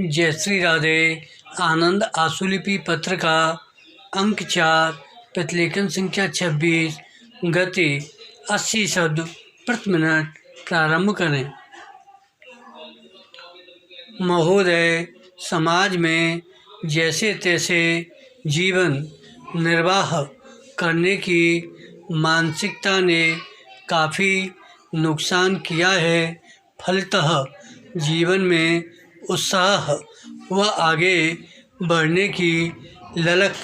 जय श्री राधे। आनंद आशुलिपि पत्र का अंक 4, प्रतिलेखन संख्या 26, गति 80 शब्द प्रति मिनट। प्रारंभ करें। महोदय, समाज में जैसे तैसे जीवन निर्वाह करने की मानसिकता ने काफ़ी नुकसान किया है। फलतः जीवन में उत्साह व आगे बढ़ने की ललक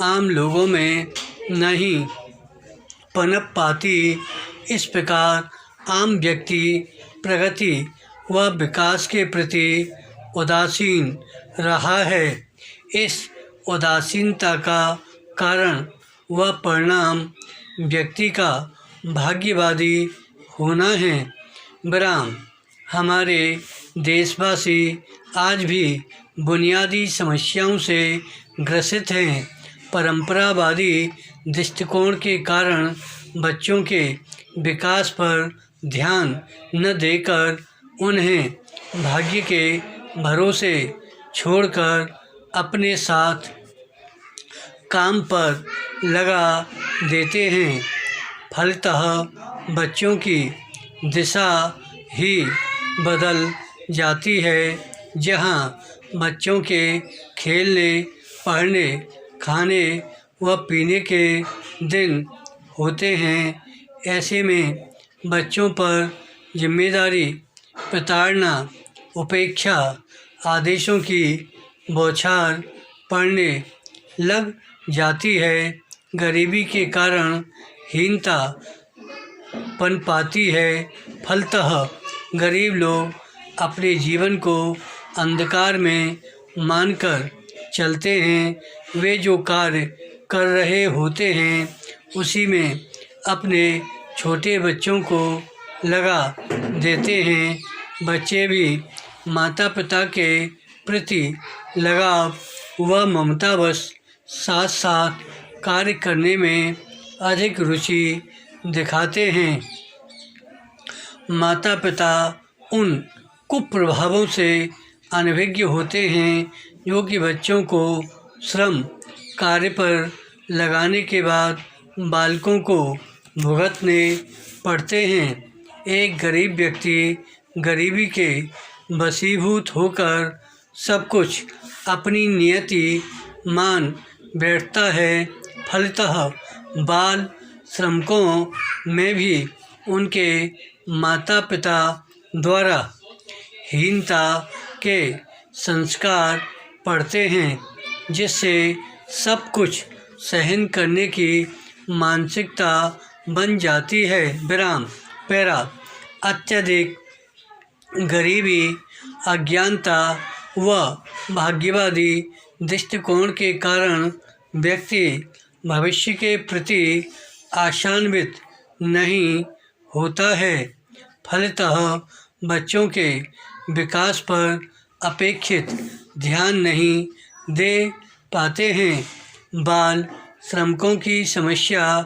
आम लोगों में नहीं पनप पाती। इस प्रकार आम व्यक्ति प्रगति व विकास के प्रति उदासीन रहा है। इस उदासीनता का कारण व परिणाम व्यक्ति का भाग्यवादी होना है। विराम। हमारे देशवासी आज भी बुनियादी समस्याओं से ग्रसित हैं। परंपरावादी दृष्टिकोण के कारण बच्चों के विकास पर ध्यान न देकर उन्हें भाग्य के भरोसे छोड़कर अपने साथ काम पर लगा देते हैं। फलतः बच्चों की दिशा ही बदल जाती है। जहां बच्चों के खेलने, पढ़ने, खाने व पीने के दिन होते हैं, ऐसे में बच्चों पर जिम्मेदारी, प्रताड़ना, उपेक्षा, आदेशों की बौछार पड़ने लग जाती है। गरीबी के कारण हीनता पनपाती है। फलतः गरीब लोग अपने जीवन को अंधकार में मानकर चलते हैं। वे जो कार्य कर रहे होते हैं उसी में अपने छोटे बच्चों को लगा देते हैं। बच्चे भी माता पिता के प्रति लगाव व ममतावश साथ साथ कार्य करने में अधिक रुचि दिखाते हैं। माता पिता उन कुप्रभावों से अनभिज्ञ होते हैं जो कि बच्चों को श्रम कार्य पर लगाने के बाद बालकों को भुगतने पड़ते हैं। एक गरीब व्यक्ति गरीबी के वशीभूत होकर सब कुछ अपनी नियति मान बैठता है। फलतः बाल श्रमिकों में भी उनके माता पिता द्वारा हीनता के संस्कार पड़ते हैं, जिससे सब कुछ सहन करने की मानसिकता बन जाती है। विराम। पैरा। अत्यधिक गरीबी, अज्ञानता व भाग्यवादी दृष्टिकोण के कारण व्यक्ति भविष्य के प्रति आशान्वित नहीं होता है। फलतः बच्चों के विकास पर अपेक्षित ध्यान नहीं दे पाते हैं। बाल श्रमिकों की समस्या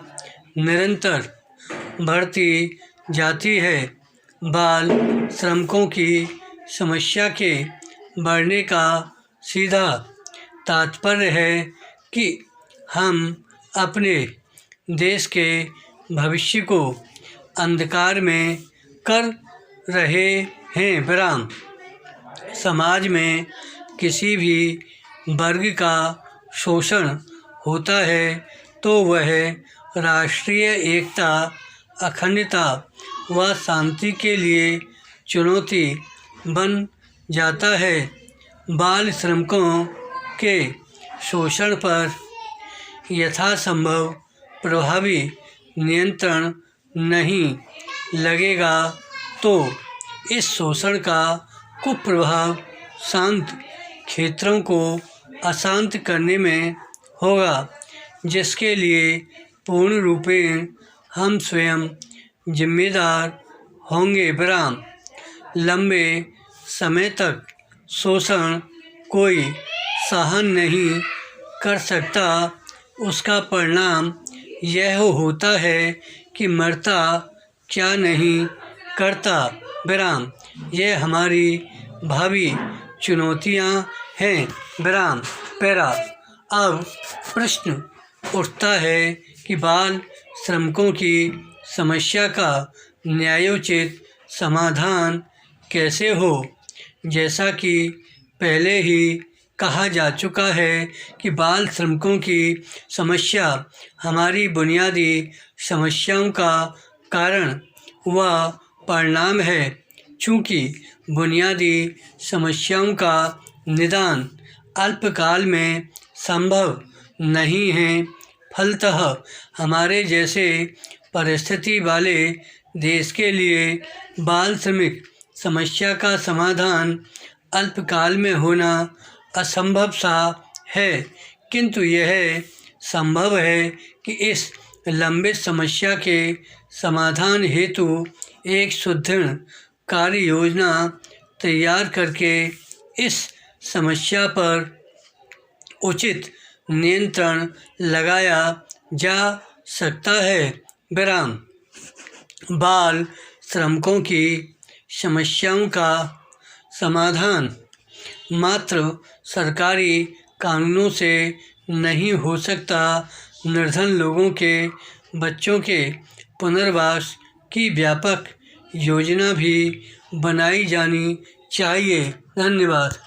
निरंतर बढ़ती जाती है। बाल श्रमिकों की समस्या के बढ़ने का सीधा तात्पर्य है कि हम अपने देश के भविष्य को अंधकार में कर रहे हैं। विराम। समाज में किसी भी वर्ग का शोषण होता है तो वह राष्ट्रीय एकता, अखंडता व शांति के लिए चुनौती बन जाता है। बाल श्रमिकों के शोषण पर यथासंभव प्रभावी नियंत्रण नहीं लगेगा तो इस शोषण का कुप्रभाव शांत क्षेत्रों को अशांत करने में होगा, जिसके लिए पूर्ण रूपेण हम स्वयं जिम्मेदार होंगे। विराम। लंबे समय तक शोषण कोई सहन नहीं कर सकता। उसका परिणाम यह होता है कि मरता क्या नहीं करता। विराम। यह हमारी भावी चुनौतियां हैं। विराम। पैरा। अब प्रश्न उठता है कि बाल श्रमिकों की समस्या का न्यायोचित समाधान कैसे हो। जैसा कि पहले ही कहा जा चुका है कि बाल श्रमिकों की समस्या हमारी बुनियादी समस्याओं का कारण व परिणाम है। चूँकि बुनियादी समस्याओं का निदान अल्पकाल में संभव नहीं है, फलतः हमारे जैसे परिस्थिति वाले देश के लिए बाल श्रमिक समस्या का समाधान अल्पकाल में होना असंभव सा है, किंतु यह संभव है कि इस लंबित समस्या के समाधान हेतु एक सुदृढ़ कार्य योजना तैयार करके इस समस्या पर उचित नियंत्रण लगाया जा सकता है। विराम। बाल श्रमिकों की समस्याओं का समाधान मात्र सरकारी कानूनों से नहीं हो सकता। निर्धन लोगों के बच्चों के पुनर्वास की व्यापक योजना भी बनाई जानी चाहिए। धन्यवाद।